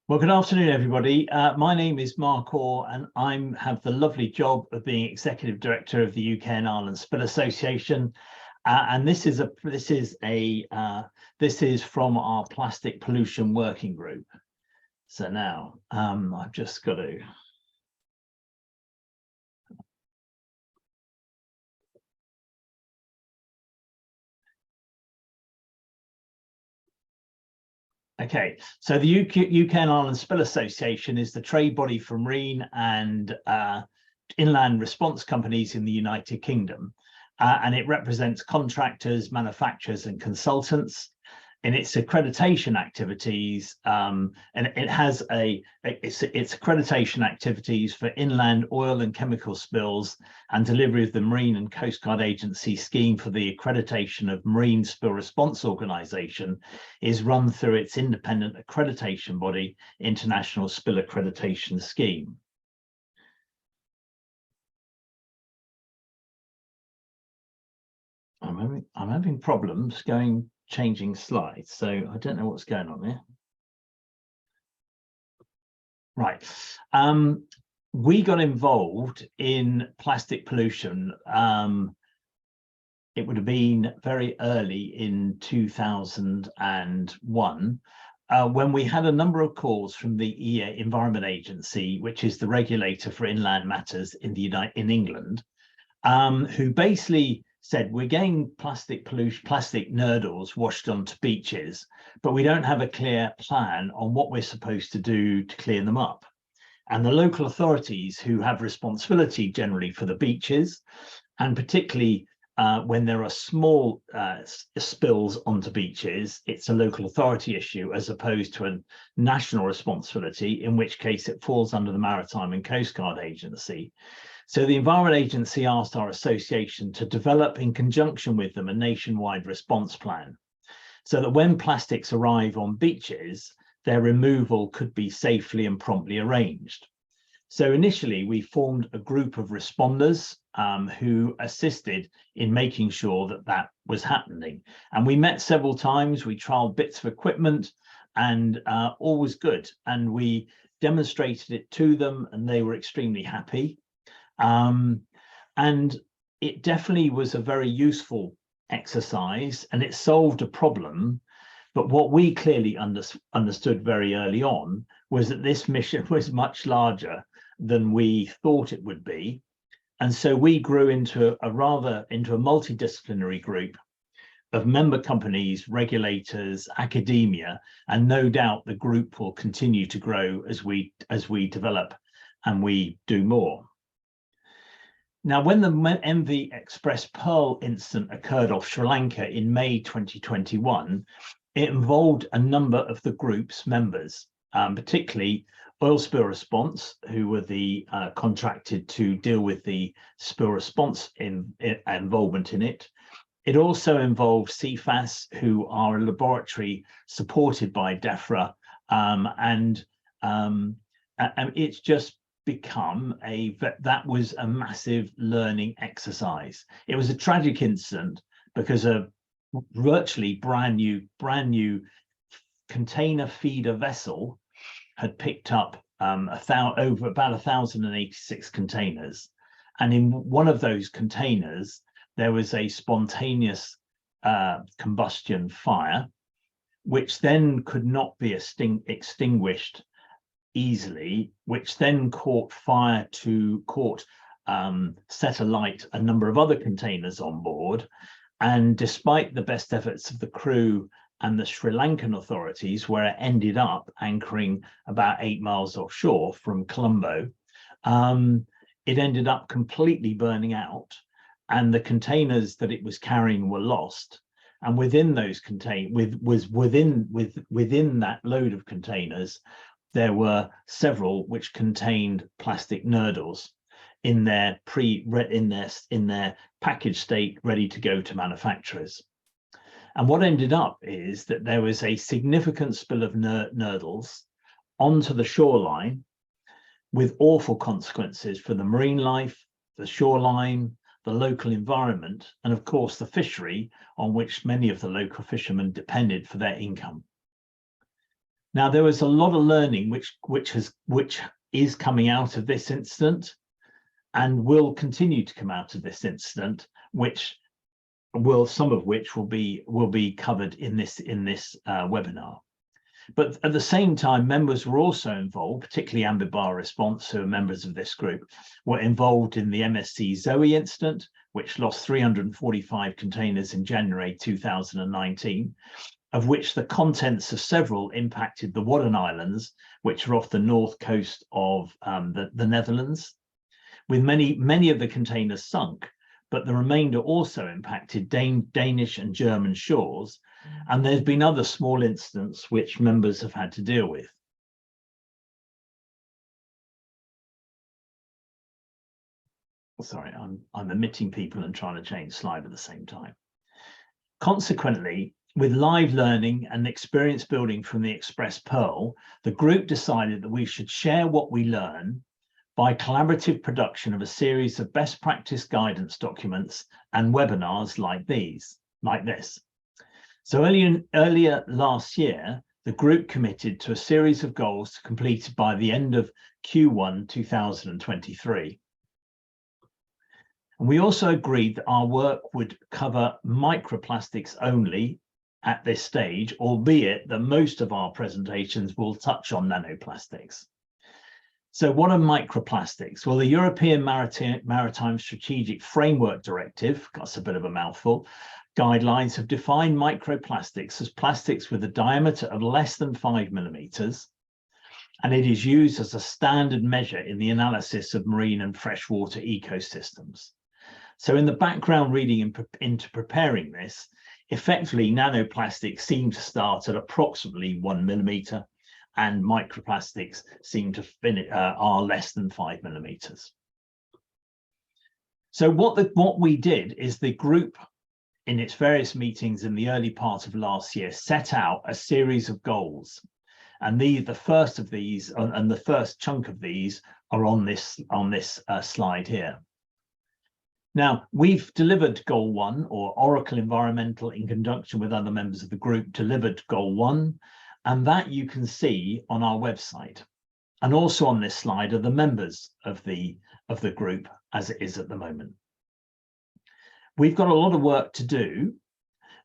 Well, good afternoon, everybody. My name is Mark Orr, and I have the lovely job of being Executive Director of the UK and Ireland Spill Association. And this is from our Plastic Pollution Working Group. So now I've just got to. Okay, so the UK and Ireland Spill Association is the trade body for marine and inland response companies in the United Kingdom, and it represents contractors, manufacturers, and consultants in its accreditation activities. And it has its accreditation activities for inland oil and chemical spills and delivery of the Marine and Coast Guard Agency scheme for the accreditation of Marine Spill Response Organisation is run through its independent accreditation body, International Spill Accreditation Scheme. I'm having problems changing slides, so I don't know what's going on here. Right. We got involved in plastic pollution. It would have been very early in 2001 when we had a number of calls from the Environment Agency, which is the regulator for inland matters in England, who basically said, we're getting plastic nurdles washed onto beaches, but we don't have a clear plan on what we're supposed to do to clear them up. And the local authorities, who have responsibility generally for the beaches, and particularly when there are small spills onto beaches, it's a local authority issue as opposed to a national responsibility, in which case it falls under the Maritime and Coast Guard Agency. So the Environment Agency asked our association to develop, in conjunction with them, a nationwide response plan, so that when plastics arrive on beaches, their removal could be safely and promptly arranged. So initially, we formed a group of responders who assisted in making sure that that was happening. And we met several times, we trialed bits of equipment, and all was good. And we demonstrated it to them, and they were extremely happy. And it definitely was a very useful exercise, and it solved a problem. But what we clearly understood very early on was that this mission was much larger than we thought it would be. And so we grew into a multidisciplinary group of member companies, regulators, academia, and no doubt the group will continue to grow as we develop and we do more. Now, when the MV Express Pearl incident occurred off Sri Lanka in May 2021, it involved a number of the group's members, particularly Oil Spill Response, who were the contracted to deal with the spill response involvement in it. It also involved CFAS, who are a laboratory supported by DEFRA, and it's just become that was a massive learning exercise. It was a tragic incident because a virtually brand new container feeder vessel had picked up over about 1,086 containers, and in one of those containers there was a spontaneous combustion fire, which then could not be extinguished easily, which then set alight a number of other containers on board. And despite the best efforts of the crew and the Sri Lankan authorities, where it ended up anchoring about 8 miles offshore from Colombo, it ended up completely burning out, and the containers that it was carrying were lost. And within those within that load of containers, there were several which contained plastic nurdles in their package state, ready to go to manufacturers. And what ended up is that there was a significant spill of nurdles onto the shoreline, with awful consequences for the marine life, the shoreline, the local environment, and of course the fishery, on which many of the local fishermen depended for their income. Now, there was a lot of learning which is coming out of this incident and will continue to come out of this incident, some of which will be covered in this webinar. But at the same time, members were also involved, particularly Ambibar Response, who are members of this group, were involved in the MSC Zoe incident, which lost 345 containers in January 2019, of which the contents of several impacted the Wadden Islands, which are off the north coast of the Netherlands, with many of the containers sunk, but the remainder also impacted Danish and German shores. And there's been other small incidents which members have had to deal with. Sorry, I'm omitting people and trying to change slide at the same time. Consequently, with live learning and experience building from the Express Pearl, the group decided that we should share what we learn by collaborative production of a series of best practice guidance documents and webinars like this. So earlier last year, the group committed to a series of goals to complete by the end of Q1 2023. And we also agreed that our work would cover microplastics only at this stage, albeit that most of our presentations will touch on nanoplastics. So what are microplastics? Well, the European Maritime Strategic Framework Directive, that's a bit of a mouthful, guidelines have defined microplastics as plastics with a diameter of less than 5 millimeters, and it is used as a standard measure in the analysis of marine and freshwater ecosystems. So in the background reading into preparing this, effectively nanoplastics seem to start at approximately 1 millimeter, and microplastics seem to are less than 5 millimeters. So what we did is the group, in its various meetings in the early part of last year, set out a series of goals. And the first of these, and the first chunk of these, are on this slide here. Now, we've delivered Goal 1, or Oracle Environmental, in conjunction with other members of the group, delivered Goal 1, and that you can see on our website. And also on this slide are the members of the group as it is at the moment. We've got a lot of work to do,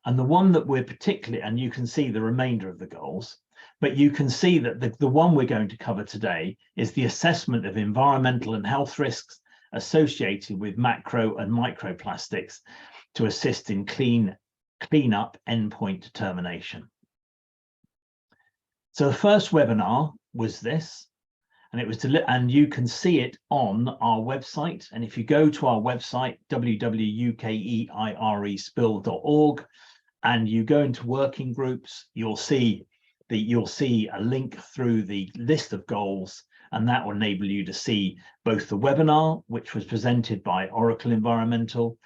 and the one that we're particularly, and you can see the remainder of the goals, but you can see that the one we're going to cover today is the assessment of environmental and health risks associated with macro and microplastics to assist in clean-up endpoint determination. So the first webinar was this, and it was and you can see it on our website. And if you go to our website, www.ukeirespill.org, and you go into working groups, you'll see a link through the list of goals, and that will enable you to see both the webinar, which was presented by Oracle Environmental,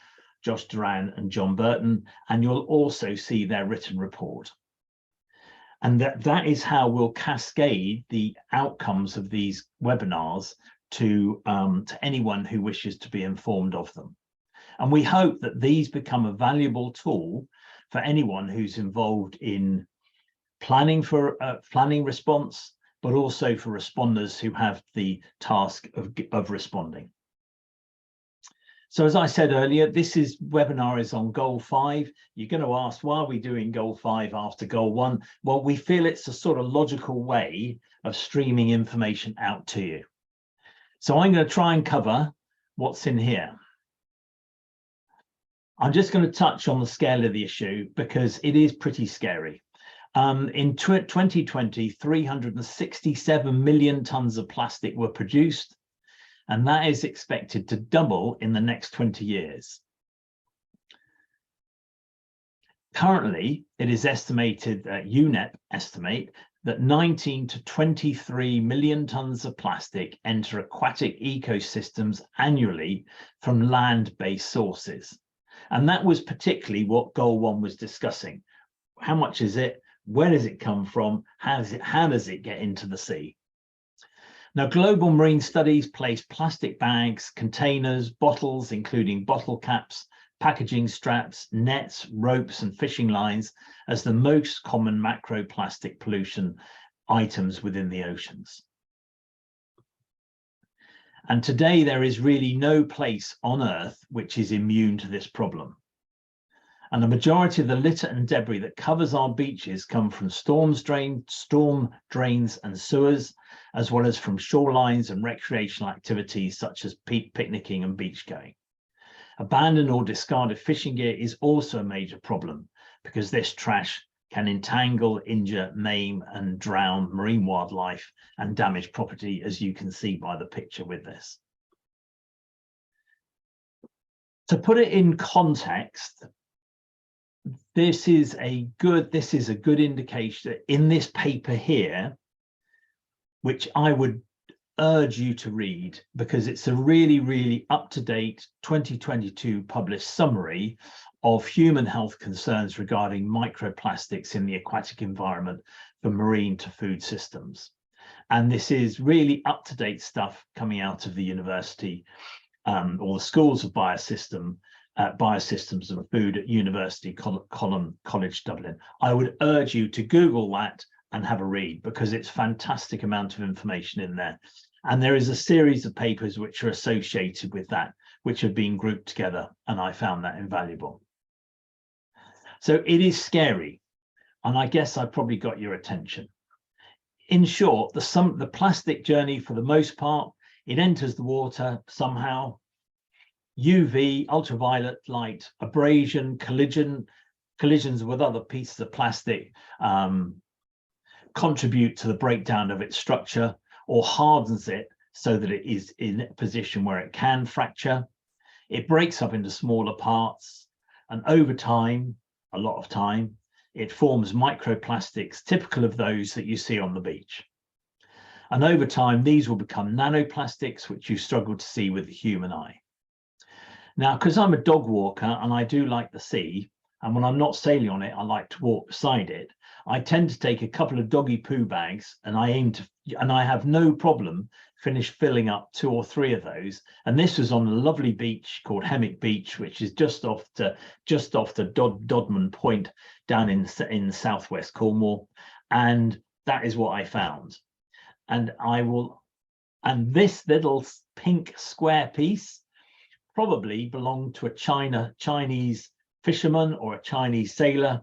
Josh Duran and John Burton, and you'll also see their written report. And that is how we'll cascade the outcomes of these webinars to anyone who wishes to be informed of them. And we hope that these become a valuable tool for anyone who's involved in planning response, but also for responders who have the task of responding. So as I said earlier, this webinar is on Goal 5. You're going to ask, why are we doing Goal 5 after Goal 1? Well, we feel it's a sort of logical way of streaming information out to you. So I'm going to try and cover what's in here. I'm just going to touch on the scale of the issue because it is pretty scary. In 2020, 367 million tons of plastic were produced, and that is expected to double in the next 20 years. Currently, it is estimated that UNEP estimate that 19 to 23 million tons of plastic enter aquatic ecosystems annually from land-based sources. And that was particularly what Goal 1 was discussing. How much is it? Where does it come from? How does it get into the sea? Now, global marine studies place plastic bags, containers, bottles, including bottle caps, packaging straps, nets, ropes, and fishing lines as the most common macroplastic pollution items within the oceans. And today there is really no place on Earth which is immune to this problem. And the majority of the litter and debris that covers our beaches come from storm drains and sewers, as well as from shorelines and recreational activities such as picnicking and beach going. Abandoned or discarded fishing gear is also a major problem because this trash can entangle, injure, maim, and drown marine wildlife and damage property, as you can see by the picture with this. To put it in context, this is a good indication in this paper here, which I would urge you to read because it's a really, really up-to-date 2022 published summary of human health concerns regarding microplastics in the aquatic environment for marine to food systems. And this is really up-to-date stuff coming out of the university or the schools of biosystems and food at University College Dublin. I would urge you to Google that and have a read because it's a fantastic amount of information in there. And there is a series of papers which are associated with that, which have been grouped together, and I found that invaluable. So it is scary, and I guess I probably got your attention. In short, the plastic journey, for the most part, it enters the water somehow. UV, ultraviolet light, abrasion, collisions with other pieces of plastic contribute to the breakdown of its structure or hardens it so that it is in a position where it can fracture. It breaks up into smaller parts, and over time, a lot of time, it forms microplastics typical of those that you see on the beach. And over time, these will become nanoplastics, which you struggle to see with the human eye. Now, because I'm a dog walker and I do like the sea, and when I'm not sailing on it, I like to walk beside it, I tend to take a couple of doggy poo bags and I have no problem finish filling up 2 or 3 of those. And this was on a lovely beach called Hemwick Beach, which is just off the Dodman Point down in southwest Cornwall. And that is what I found. And this little pink square piece probably belonged to a Chinese fisherman or a Chinese sailor,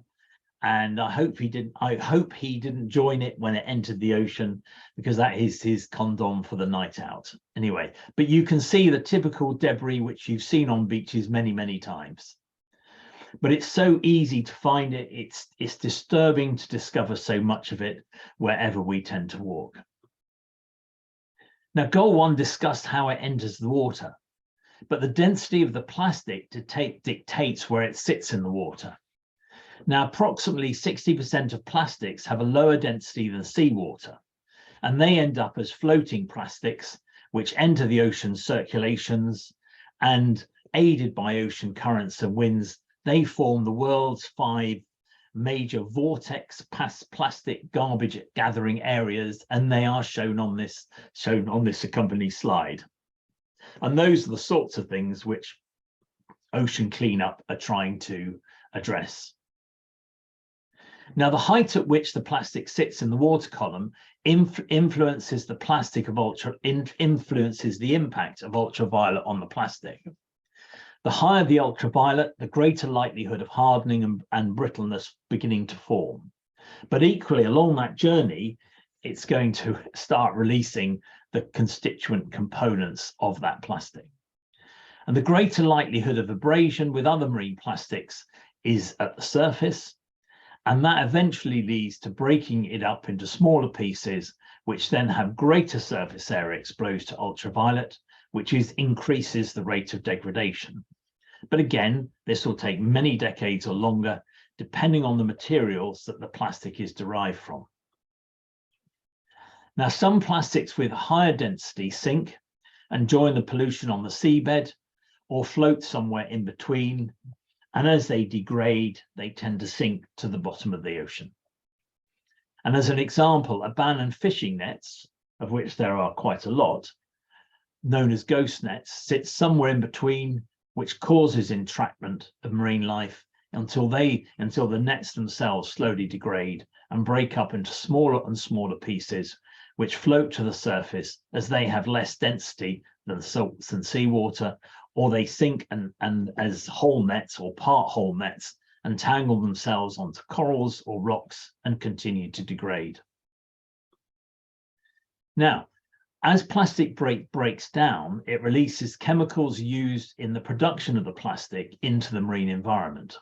and I hope he didn't join it when it entered the ocean, because that is his condom for the night out. Anyway, but you can see the typical debris which you've seen on beaches many times. But it's so easy to find it. It's disturbing to discover so much of it wherever we tend to walk. Now, goal 1 discussed how it enters the water, but the density of the plastic dictates where it sits in the water. Now, approximately 60% of plastics have a lower density than seawater, and they end up as floating plastics, which enter the ocean circulations, and aided by ocean currents and winds, they form the world's 5 major vortex plastic garbage gathering areas, and they are shown on this accompanying slide. And those are the sorts of things which ocean cleanup are trying to address. Now, the height at which the plastic sits in the water column influences the impact of ultraviolet on the plastic. The higher the ultraviolet, the greater likelihood of hardening and brittleness beginning to form. But equally, along that journey, it's going to start releasing the constituent components of that plastic. And the greater likelihood of abrasion with other marine plastics is at the surface, and that eventually leads to breaking it up into smaller pieces, which then have greater surface area exposed to ultraviolet, which increases the rate of degradation. But again, this will take many decades or longer, depending on the materials that the plastic is derived from. Now, some plastics with higher density sink and join the pollution on the seabed or float somewhere in between. And as they degrade, they tend to sink to the bottom of the ocean. And as an example, abandoned fishing nets, of which there are quite a lot, known as ghost nets, sit somewhere in between, which causes entrapment of marine life until the nets themselves slowly degrade and break up into smaller and smaller pieces, which float to the surface as they have less density than salts and seawater, or they sink and as whole nets or part whole nets and tangle themselves onto corals or rocks and continue to degrade. Now, as plastic breaks down, it releases chemicals used in the production of the plastic into the marine environment.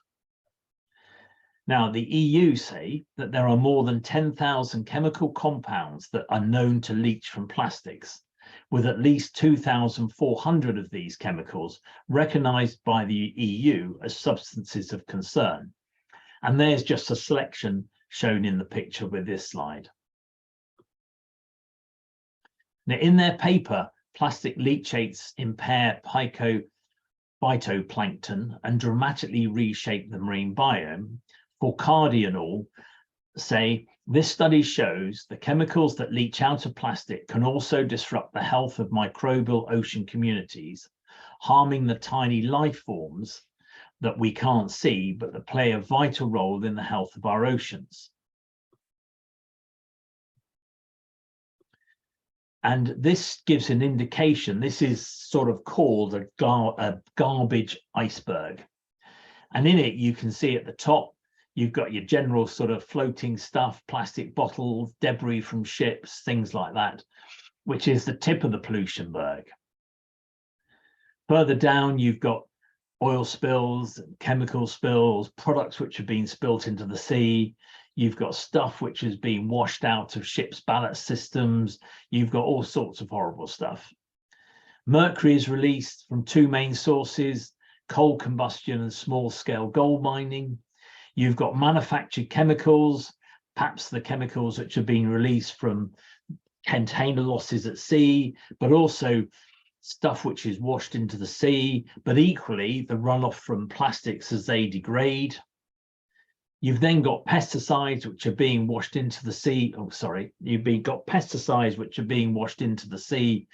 Now, the EU say that there are more than 10,000 chemical compounds that are known to leach from plastics, with at least 2,400 of these chemicals recognized by the EU as substances of concern. And there's just a selection shown in the picture with this slide. Now, in their paper, plastic leachates impair phytoplankton and dramatically reshape the marine biome. Fourcade and all say this study shows the chemicals that leach out of plastic can also disrupt the health of microbial ocean communities, harming the tiny life forms that we can't see, but that play a vital role in the health of our oceans. And this gives an indication, this is sort of called a garbage iceberg. And in it, you can see at the top, you've got your general sort of floating stuff, plastic bottles, debris from ships, things like that, which is the tip of the pollution berg. Further down, you've got oil spills, chemical spills, products which have been spilt into the sea. You've got stuff which is being washed out of ships' ballast systems. You've got all sorts of horrible stuff. Mercury is released from two main sources, coal combustion and small-scale gold mining. You've got manufactured chemicals, perhaps the chemicals which are being released from container losses at sea, but also stuff which is washed into the sea, but equally the runoff from plastics as they degrade. You've then got pesticides which are being washed into the sea. Oh, sorry, got pesticides which are being washed into the sea.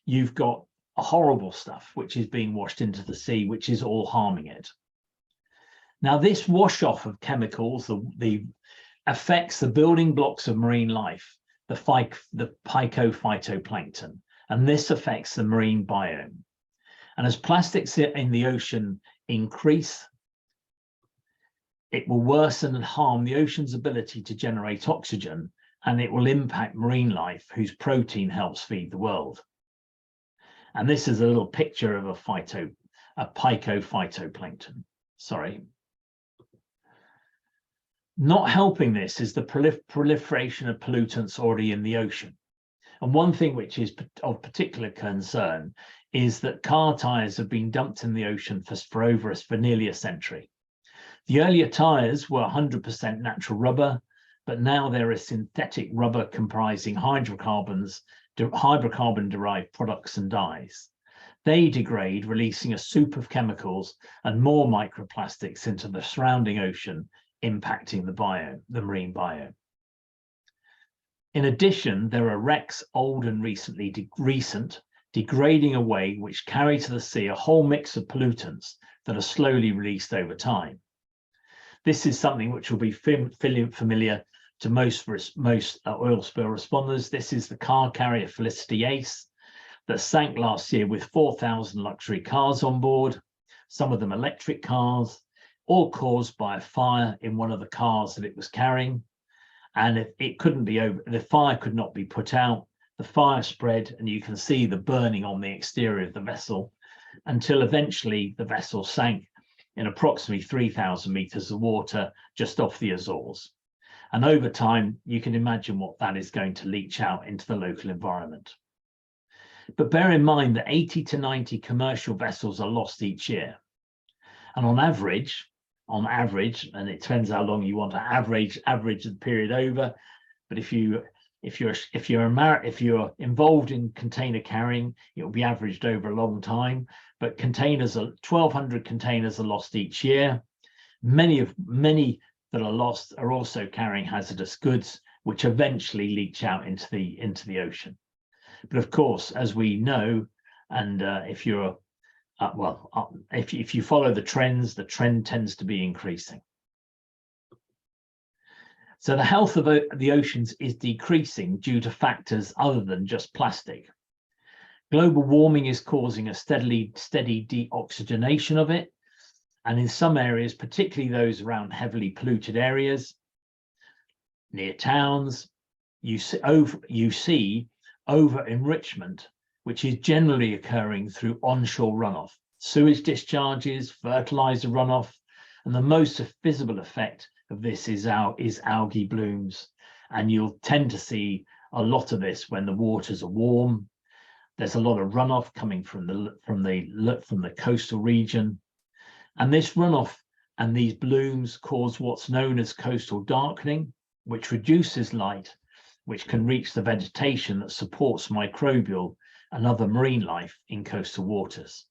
You've got horrible stuff which is being washed into the sea, which is all harming it. Now, this wash off of chemicals affects the building blocks of marine life, the phytoplankton, and this affects the marine biome. And as plastics in the ocean increase, it will worsen and harm the ocean's ability to generate oxygen, and it will impact marine life whose protein helps feed the world. And this is a little picture of a phytoplankton. Sorry. Not helping this is the proliferation of pollutants already in the ocean. And one thing which is of particular concern is that car tires have been dumped in the ocean for nearly a century. The earlier tires were 100% natural rubber, but now there is synthetic rubber comprising hydrocarbon-derived products and dyes. They degrade, releasing a soup of chemicals and more microplastics into the surrounding ocean, impacting the marine biome. In addition, there are wrecks, old and recent, degrading away, which carry to the sea a whole mix of pollutants that are slowly released over time. This is something which will be familiar to most oil spill responders. This is the car carrier Felicity Ace that sank last year with 4,000 luxury cars on board, some of them electric cars, all caused by a fire in one of the cars that it was carrying. And it couldn't be over, the fire could not be put out. The fire spread, and you can see the burning on the exterior of the vessel until eventually the vessel sank in approximately 3,000 meters of water just off the Azores. And over time, you can imagine what that is going to leach out into the local environment. But bear in mind that 80 to 90 commercial vessels are lost each year. And on average, and it depends how long you want to average the period over, but if you're involved in container carrying, it will be averaged over a long time. But 1,200 containers are lost each year. Many that are lost are also carrying hazardous goods, which eventually leach out into the ocean. But of course, as we know, and if you follow the trends, the trend tends to be increasing. So the health of the oceans is decreasing due to factors other than just plastic. Global warming is causing a steady deoxygenation of it. And in some areas, particularly those around heavily polluted areas, near towns, you see over-enrichment, which is generally occurring through onshore runoff, sewage discharges, fertilizer runoff, and the most visible effect of this is algae blooms. And you'll tend to see a lot of this when the waters are warm. There's a lot of runoff coming from the coastal region. And this runoff and these blooms cause what's known as coastal darkening, which reduces light, which can reach the vegetation that supports microbial and other marine life in coastal waters.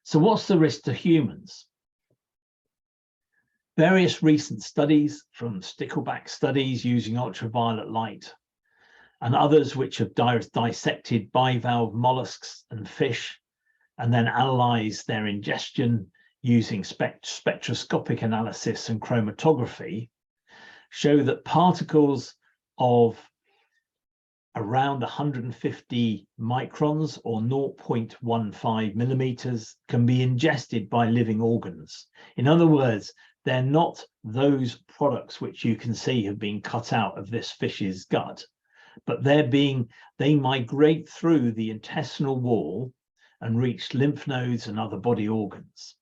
So what's the risk to humans? Various recent studies, from stickleback studies using ultraviolet light and others which have dissected bivalve mollusks and fish and then analyzed their ingestion using spectroscopic analysis and chromatography, show that particles of around 150 microns or 0.15 millimeters can be ingested by living organs. In other words, they're not those products which you can see have been cut out of this fish's gut, but they migrate through the intestinal wall and reach lymph nodes and other body organs.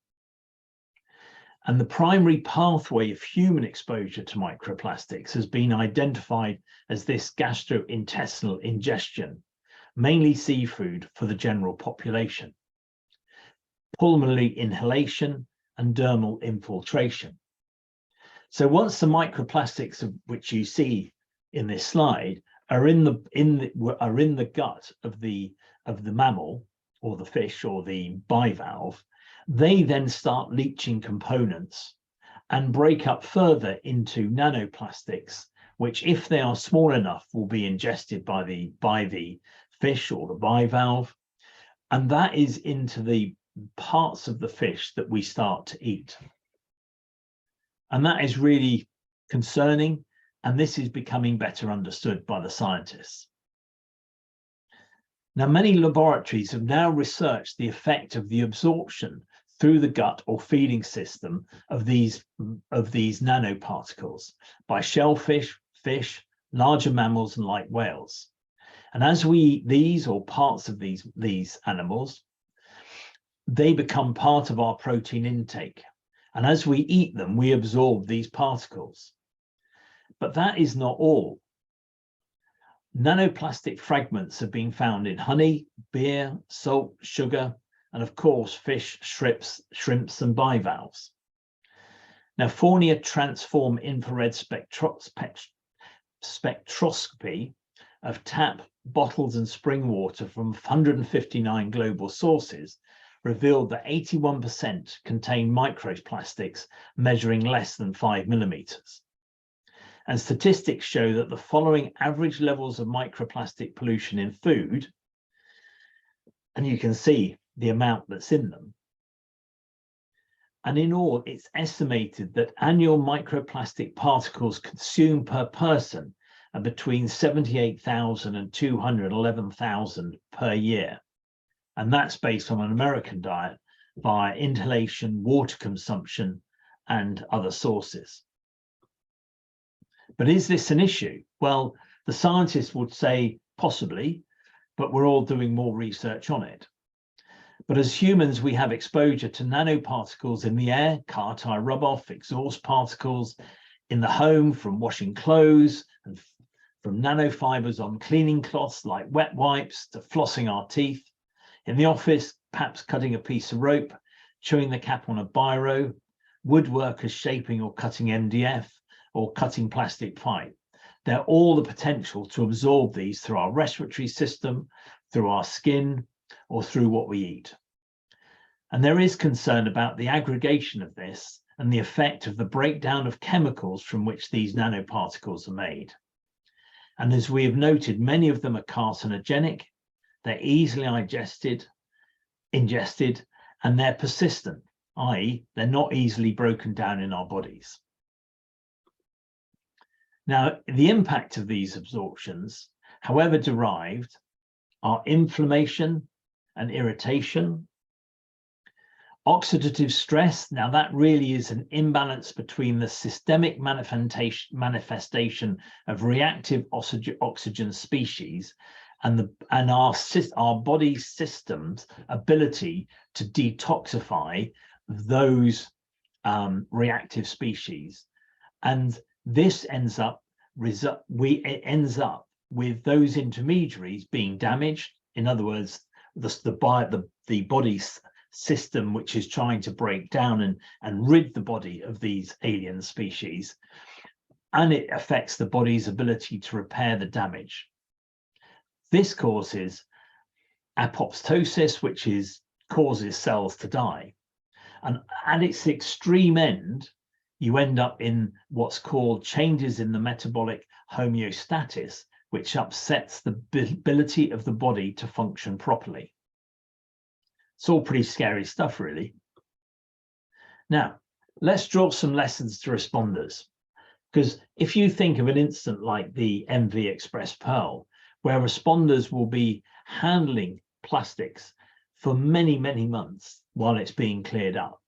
And the primary pathway of human exposure to microplastics has been identified as this gastrointestinal ingestion, mainly seafood for the general population, pulmonary inhalation, and dermal infiltration. So once the microplastics which you see in this slide are in the gut of the mammal or the fish or the bivalve, they then start leaching components and break up further into nanoplastics, which, if they are small enough, will be ingested by the fish or the bivalve, and that is into the parts of the fish that we start to eat. And that is really concerning, and this is becoming better understood by the scientists. Now, many laboratories have now researched the effect of the absorption through the gut or feeding system of these nanoparticles by shellfish, fish, larger mammals, and light whales. And as we eat these or parts of these animals, they become part of our protein intake. And as we eat them, we absorb these particles. But that is not all. Nanoplastic fragments have been found in honey, beer, salt, sugar, and of course, fish, shrimps, and bivalves. Now, Fournier transform infrared spectroscopy of tap, bottles, and spring water from 159 global sources revealed that 81% contain microplastics measuring less than 5 millimeters. And statistics show that the following average levels of microplastic pollution in food, and you can see the amount that's in them. And in all, it's estimated that annual microplastic particles consumed per person are between 78,000 and 211,000 per year. And that's based on an American diet via inhalation, water consumption, and other sources. But is this an issue? Well, the scientists would say possibly, but we're all doing more research on it. But as humans, we have exposure to nanoparticles in the air, car tire rub-off, exhaust particles, in the home from washing clothes, and from nanofibers on cleaning cloths like wet wipes to flossing our teeth. In the office, perhaps cutting a piece of rope, chewing the cap on a biro, woodworkers shaping or cutting MDF, or cutting plastic pipe. They're all the potential to absorb these through our respiratory system, through our skin, or through what we eat. And there is concern about the aggregation of this and the effect of the breakdown of chemicals from which these nanoparticles are made. And as we have noted, many of them are carcinogenic, they're easily ingested, and they're persistent, i.e., they're not easily broken down in our bodies. Now, the impact of these absorptions, however derived, are inflammation and irritation, oxidative stress. Now, that really is an imbalance between the systemic manifestation of reactive oxygen species and our body's system's ability to detoxify those reactive species. And this ends up with those intermediaries being damaged. In other words, the body's system, which is trying to break down and rid the body of these alien species, and it affects the body's ability to repair the damage. This causes apoptosis, which causes cells to die. And at its extreme end, you end up in what's called changes in the metabolic homeostasis, which upsets the ability of the body to function properly. It's all pretty scary stuff, really. Now, let's draw some lessons to responders. Because if you think of an incident like the MV Express Pearl, where responders will be handling plastics for many, many months while it's being cleared up,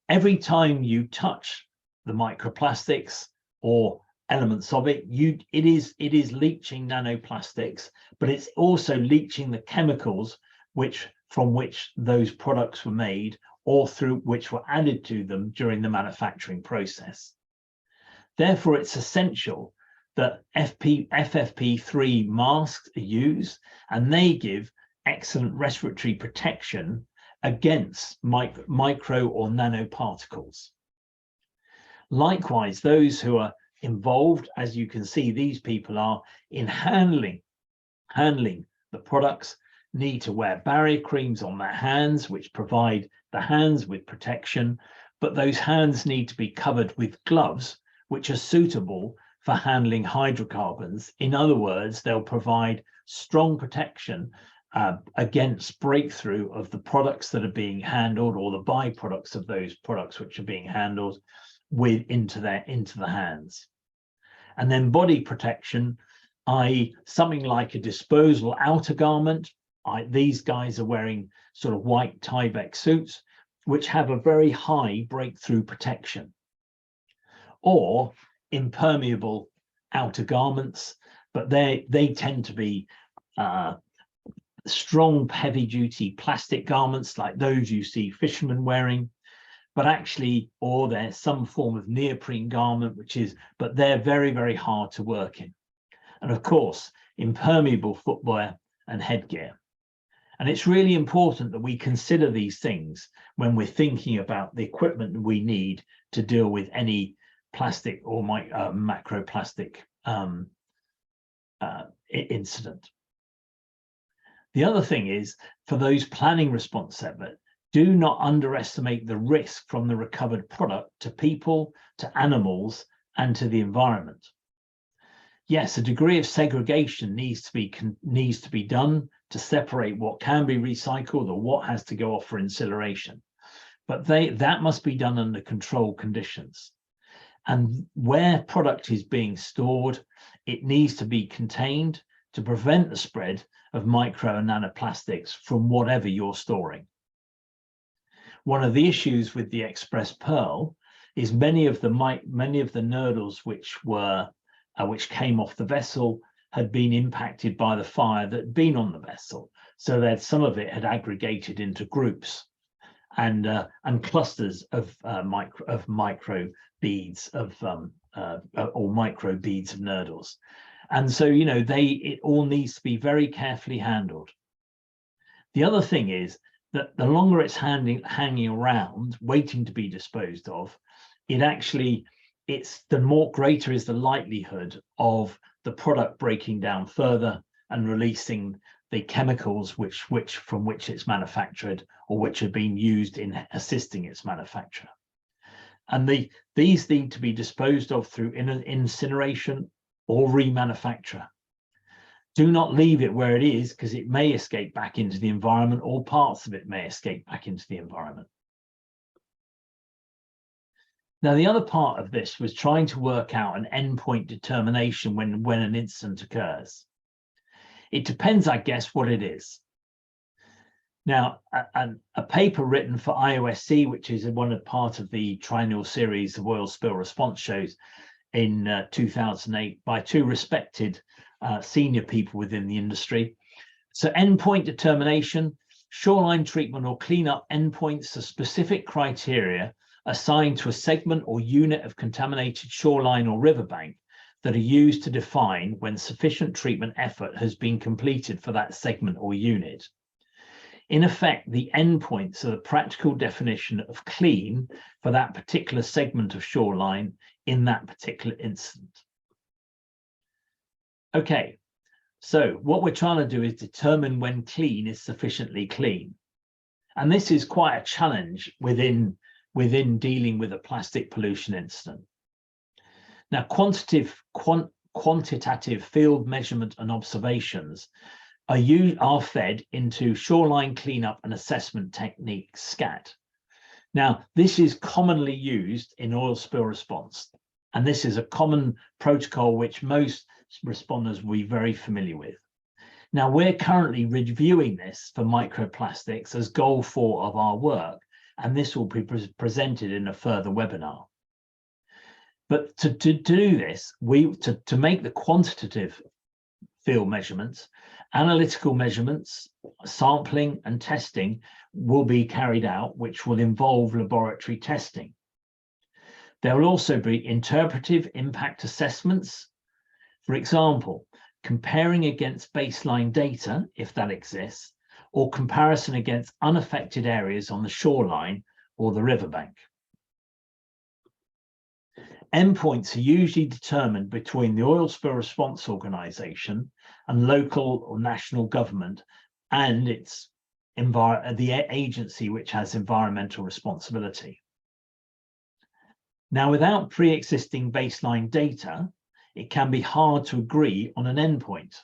every time you touch the microplastics or elements of it, it is leaching nanoplastics, but it's also leaching the chemicals from which those products were made or through which were added to them during the manufacturing process. Therefore, it's essential that FFP3 masks are used, and they give excellent respiratory protection against micro or nanoparticles. Likewise, those who are involved, as you can see, these people are in handling the products, need to wear barrier creams on their hands, which provide the hands with protection, but those hands need to be covered with gloves, which are suitable for handling hydrocarbons. In other words, they'll provide strong protection against breakthrough of the products that are being handled or the byproducts of those products which are being handled into the hands. And then body protection, i.e. something like a disposable outer garment. These guys are wearing sort of white Tyvek suits, which have a very high breakthrough protection, or impermeable outer garments, but they tend to be strong, heavy-duty plastic garments like those you see fishermen wearing, but actually, or there's some form of neoprene garment, but they're very, very hard to work in. And of course, impermeable footwear and headgear. And it's really important that we consider these things when we're thinking about the equipment we need to deal with any plastic or macroplastic incident. The other thing is, for those planning response effort, do not underestimate the risk from the recovered product to people, to animals, and to the environment. Yes, a degree of segregation needs to be done to separate what can be recycled or what has to go off for incineration, but that must be done under controlled conditions. And where product is being stored, it needs to be contained to prevent the spread of micro and nanoplastics from whatever you're storing. One of the issues with the Express Pearl is many of the nurdles which came off the vessel had been impacted by the fire that had been on the vessel, so that some of it had aggregated into groups and clusters of micro beads or micro beads of nurdles. And so, it all needs to be very carefully handled. The other thing is that the longer it's hanging around, waiting to be disposed of, the more greater is the likelihood of the product breaking down further and releasing the chemicals from which it's manufactured or which have been used in assisting its manufacture. And these need to be disposed of through incineration or remanufacture. Do not leave it where it is, because it may escape back into the environment, or parts of it may escape back into the environment. Now, the other part of this was trying to work out an endpoint determination when an incident occurs. It depends, I guess, what it is. Now, a paper written for IOSC, which is part of the triennial series of oil spill response shows in 2008 by two respected senior people within the industry. So endpoint determination, shoreline treatment or cleanup endpoints are specific criteria assigned to a segment or unit of contaminated shoreline or riverbank that are used to define when sufficient treatment effort has been completed for that segment or unit. In effect, the endpoints are the practical definition of clean for that particular segment of shoreline in that particular incident. Okay, so what we're trying to do is determine when clean is sufficiently clean. And this is quite a challenge within dealing with a plastic pollution incident. Now, quantitative field measurement and observations are fed into shoreline cleanup and assessment technique, SCAT. Now, this is commonly used in oil spill response, and this is a common protocol which most responders will be very familiar with. Now, we're currently reviewing this for microplastics as goal 4 of our work, and this will be presented in a further webinar. But to do this, to make the quantitative field measurements, analytical measurements, sampling and testing will be carried out, which will involve laboratory testing. There will also be interpretive impact assessments. For example, comparing against baseline data, if that exists, or comparison against unaffected areas on the shoreline or the riverbank. Endpoints are usually determined between the oil spill response organization and local or national government and the agency which has environmental responsibility. Now, without pre-existing baseline data, it can be hard to agree on an endpoint.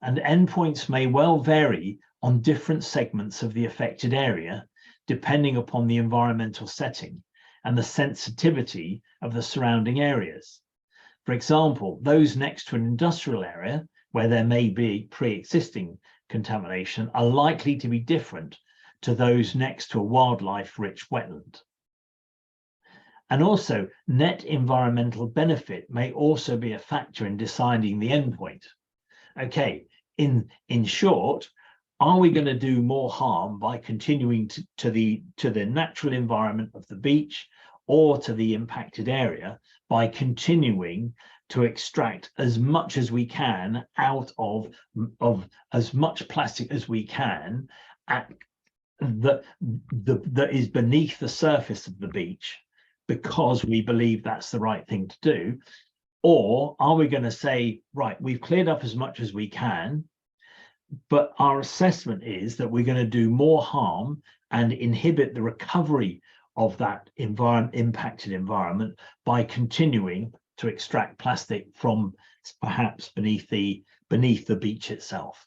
And endpoints may well vary on different segments of the affected area, depending upon the environmental setting and the sensitivity of the surrounding areas. For example, those next to an industrial area where there may be pre-existing contamination are likely to be different to those next to a wildlife-rich wetland. And also, net environmental benefit may also be a factor in deciding the endpoint. Okay, in short, are we going to do more harm by continuing to the natural environment of the beach or to the impacted area by continuing to extract as much as we can out of as much plastic as we can that is beneath the surface of the beach because we believe that's the right thing to do? Or are we going to say, right, we've cleared up as much as we can, but our assessment is that we're going to do more harm and inhibit the recovery of that impacted environment by continuing to extract plastic from perhaps beneath the beach itself.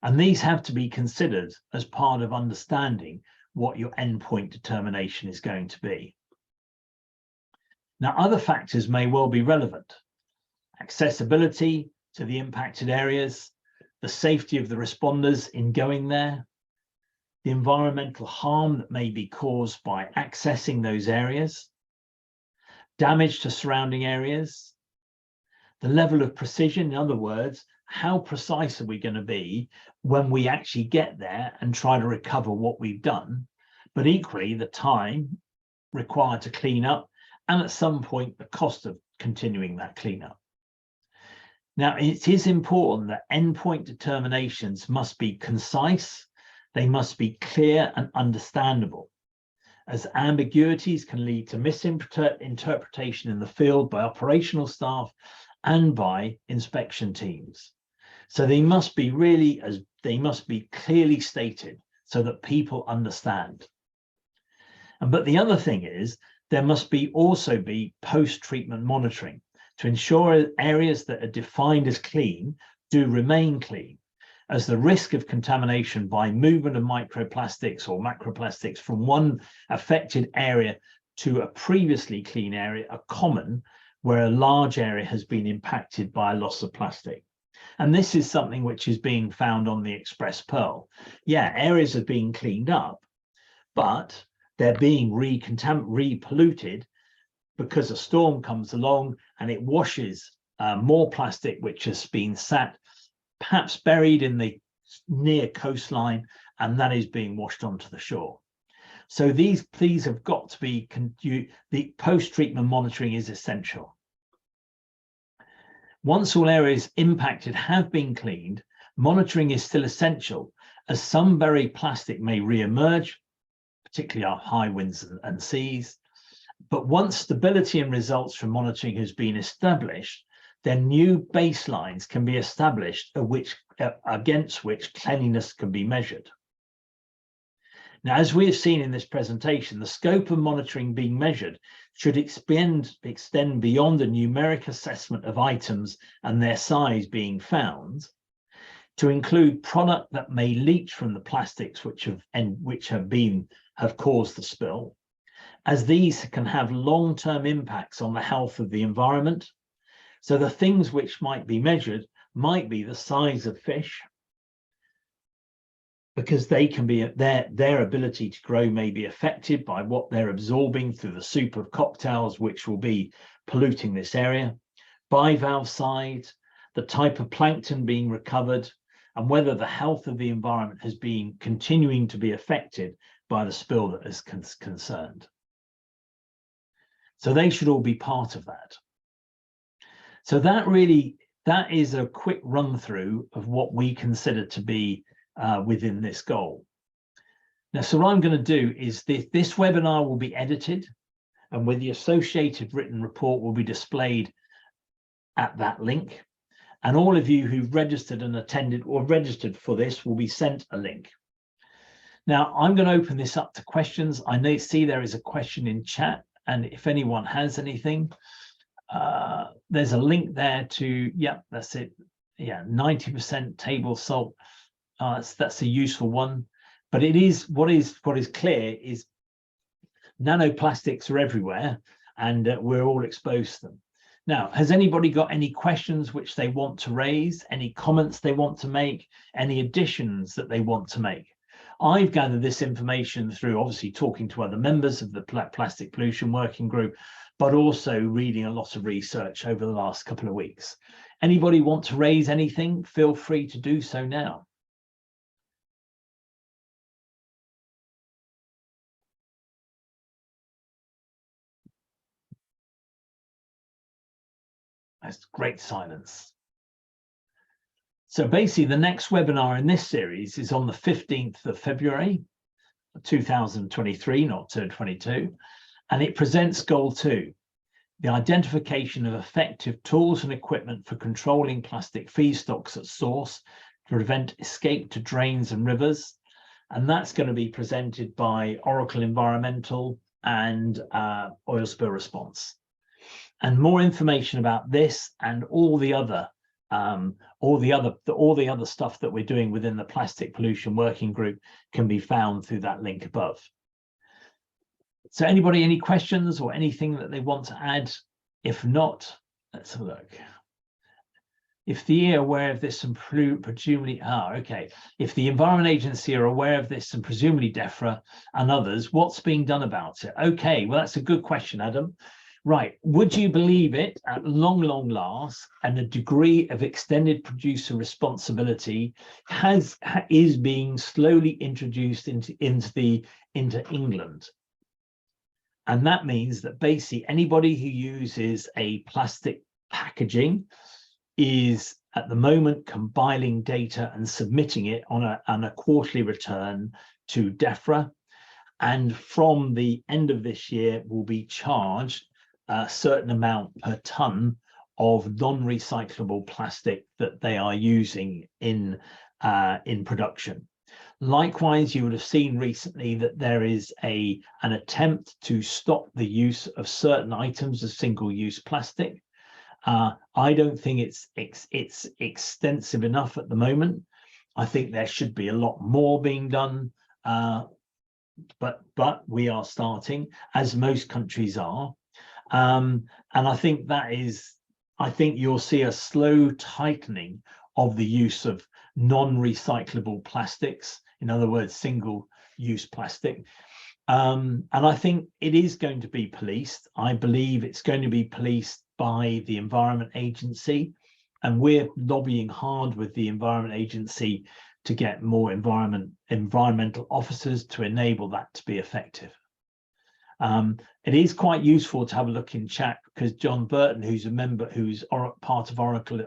And these have to be considered as part of understanding what your endpoint determination is going to be. Now, other factors may well be relevant. Accessibility to the impacted areas, the safety of the responders in going there, the environmental harm that may be caused by accessing those areas, damage to surrounding areas, the level of precision, in other words, how precise are we going to be when we actually get there and try to recover what we've done, but equally the time required to clean up and at some point the cost of continuing that cleanup. Now, it is important that endpoint determinations must be concise, they must be clear and understandable, as ambiguities can lead to misinterpretation in the field by operational staff and by inspection teams. So they must be clearly stated so that people understand. But the other thing is, there must also be post-treatment monitoring to ensure areas that are defined as clean do remain clean, as the risk of contamination by movement of microplastics or macroplastics from one affected area to a previously clean area are common where a large area has been impacted by a loss of plastic. And this is something which is being found on the Express Pearl. Yeah, areas are being cleaned up, but they're being re-polluted because a storm comes along and it washes more plastic which has been sat, perhaps buried in the near coastline, and that is being washed onto the shore. So these have got to be, the post-treatment monitoring is essential. Once all areas impacted have been cleaned, monitoring is still essential, as some buried plastic may re-emerge, particularly our high winds and seas. But once stability and results from monitoring has been established, then new baselines can be established against which cleanliness can be measured. Now, as we have seen in this presentation, the scope of monitoring being measured should extend beyond a numeric assessment of items and their size being found to include product that may leach from the plastics which have caused the spill, as these can have long-term impacts on the health of the environment. So the things which might be measured might be the size of fish, because they can be, their ability to grow may be affected by what they're absorbing through the soup of cocktails which will be polluting this area, bivalve size, the type of plankton being recovered, and whether the health of the environment has been continuing to be affected by the spill that is concerned. So they should all be part of that. So that is a quick run through of what we consider to be within this goal. Now, so what I'm going to do is this webinar will be edited, and with the associated written report will be displayed at that link. And all of you who've registered and attended or registered for this will be sent a link. Now, I'm going to open this up to questions. I see there is a question in chat, and if anyone has anything, there's a link there to, yeah, that's it. Yeah, 90% table salt. That's a useful one. But it is what is clear is nanoplastics are everywhere, and we're all exposed to them. Now, has anybody got any questions which they want to raise, any comments they want to make, any additions that they want to make? I've gathered this information through obviously talking to other members of the Plastic Pollution Working Group, but also reading a lot of research over the last couple of weeks. Anybody want to raise anything? Feel free to do so now. That's great silence. So basically, the next webinar in this series is on the 15th of February, 2023, not 2022, and it presents Goal 2, the identification of effective tools and equipment for controlling plastic feedstocks at source to prevent escape to drains and rivers. And that's going to be presented by Oracle Environmental and Oil Spill Response. And more information about this and all the other stuff that we're doing within the Plastic Pollution Working Group can be found through that link above. So anybody, any questions or anything that they want to add? If not, let's have a look. If the EA are aware of this and presumably, okay. If the Environment Agency are aware of this and presumably DEFRA and others, what's being done about it? Okay, well, that's a good question, Adam. Right, would you believe it, at long last, and a degree of extended producer responsibility is being slowly introduced into England. And that means that basically anybody who uses a plastic packaging is at the moment compiling data and submitting it on a quarterly return to DEFRA. And from the end of this year will be charged a certain amount per ton of non-recyclable plastic that they are using in production. Likewise, you would have seen recently that there is an attempt to stop the use of certain items of single-use plastic. I don't think it's extensive enough at the moment. I think there should be a lot more being done but we are starting, as most countries are. And I think I think you'll see a slow tightening of the use of non-recyclable plastics, in other words, single-use plastic. And I think it is going to be policed. I believe it's going to be policed by the Environment Agency, and we're lobbying hard with the Environment Agency to get more environmental officers to enable that to be effective. It is quite useful to have a look in chat, because John Burton, who's a member, who's part of Oracle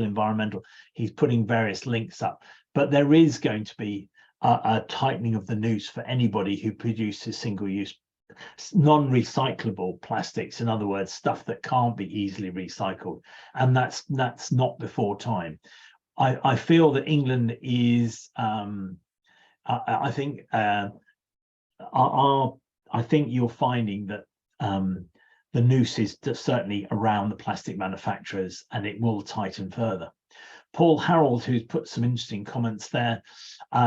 Environmental, he's putting various links up. But there is going to be a tightening of the noose for anybody who produces single-use, non-recyclable plastics. In other words, stuff that can't be easily recycled, and that's not before time. I feel that England is, I think you're finding that the noose is certainly around the plastic manufacturers, and it will tighten further. Paul Harold, who's put some interesting comments there,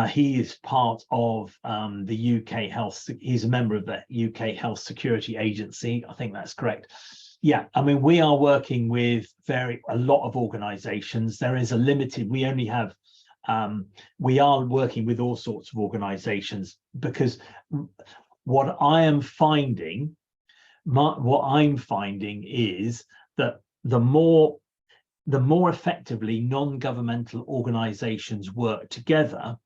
he is part of the UK Health, he's a member of the UK Health Security Agency, I think that's correct. Yeah, I mean, we are working with a lot of organizations. There is a limited, we only have, we are working with all sorts of organizations, because what I'm finding is that the more effectively non-governmental organizations work together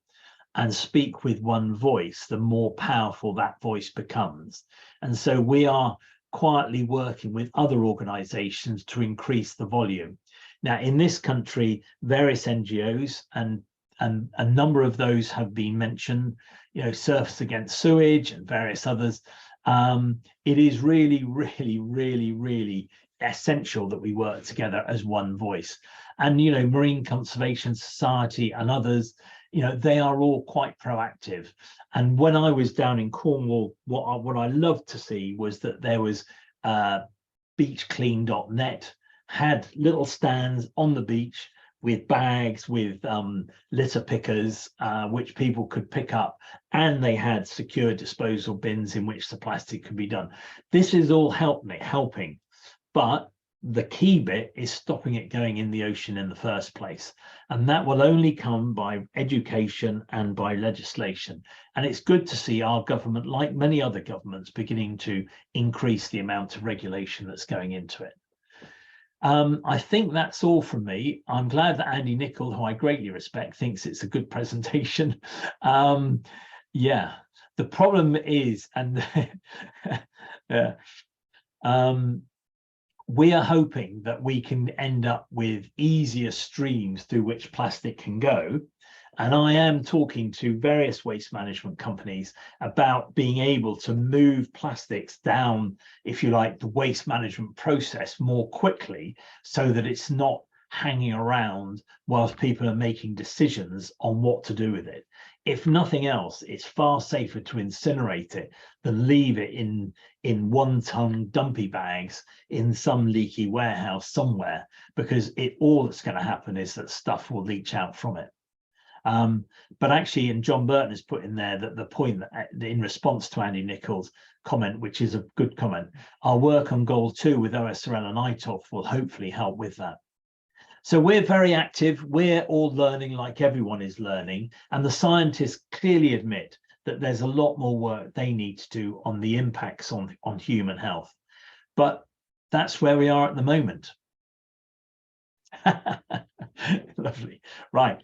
and speak with one voice, the more powerful that voice becomes. And so we are quietly working with other organizations to increase the volume. Now, in this country, various NGOs, and a number of those have been mentioned, you know, Surfers Against Sewage and various others. It is really, really, really, really essential that we work together as one voice. And, you know, Marine Conservation Society and others, you know, they are all quite proactive. And when I was down in Cornwall, what I loved to see was that there was beachclean.net had little stands on the beach with bags, with litter pickers, which people could pick up, and they had secure disposal bins in which the plastic could be done. This is all helping, but the key bit is stopping it going in the ocean in the first place. And that will only come by education and by legislation. And it's good to see our government, like many other governments, beginning to increase the amount of regulation that's going into it. I think that's all from me. I'm glad that Andy Nicol, who I greatly respect, thinks it's a good presentation. Yeah, the problem is, and yeah, we are hoping that we can end up with easier streams through which plastic can go. And I am talking to various waste management companies about being able to move plastics down, if you like, the waste management process more quickly, so that it's not hanging around whilst people are making decisions on what to do with it. If nothing else, it's far safer to incinerate it than leave it in 1-ton dumpy bags in some leaky warehouse somewhere, because all that's going to happen is that stuff will leach out from it. But actually, and John Burton has put in there that the point that in response to Andy Nicol's comment, which is a good comment, our work on goal 2 with OSRL and ITOF will hopefully help with that. So we're very active. We're all learning like everyone is learning. And the scientists clearly admit that there's a lot more work they need to do on the impacts on human health. But that's where we are at the moment. Lovely. Right.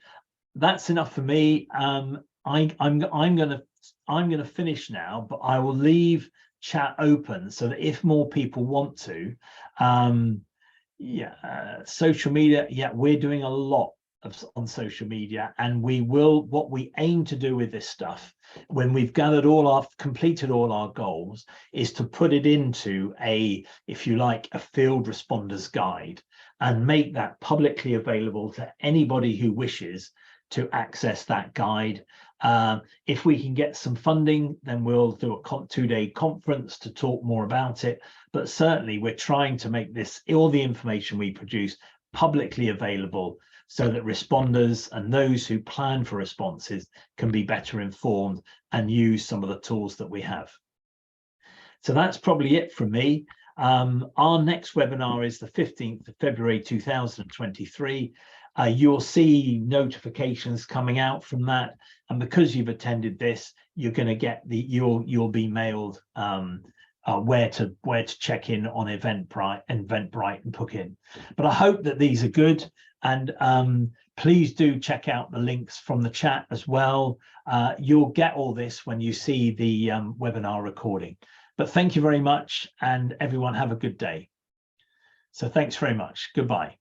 That's enough for me. I'm gonna finish now, but I will leave chat open so that if more people want to, social media, yeah, we're doing a lot on social media, and what we aim to do with this stuff, when we've completed all our goals, is to put it into if you like, a field responders guide, and make that publicly available to anybody who wishes to access that guide. If we can get some funding, then we'll do a 2-day conference to talk more about it. But certainly we're trying to make all the information we produce publicly available so that responders and those who plan for responses can be better informed and use some of the tools that we have. So that's probably it from me. Our next webinar is the 15th of February 2023. You'll see notifications coming out from that, and because you've attended this, you're going to get you'll be mailed where to check in on Eventbrite and book in. But I hope that these are good, and please do check out the links from the chat as well. You'll get all this when you see the webinar recording. But thank you very much, and everyone have a good day. So thanks very much. Goodbye.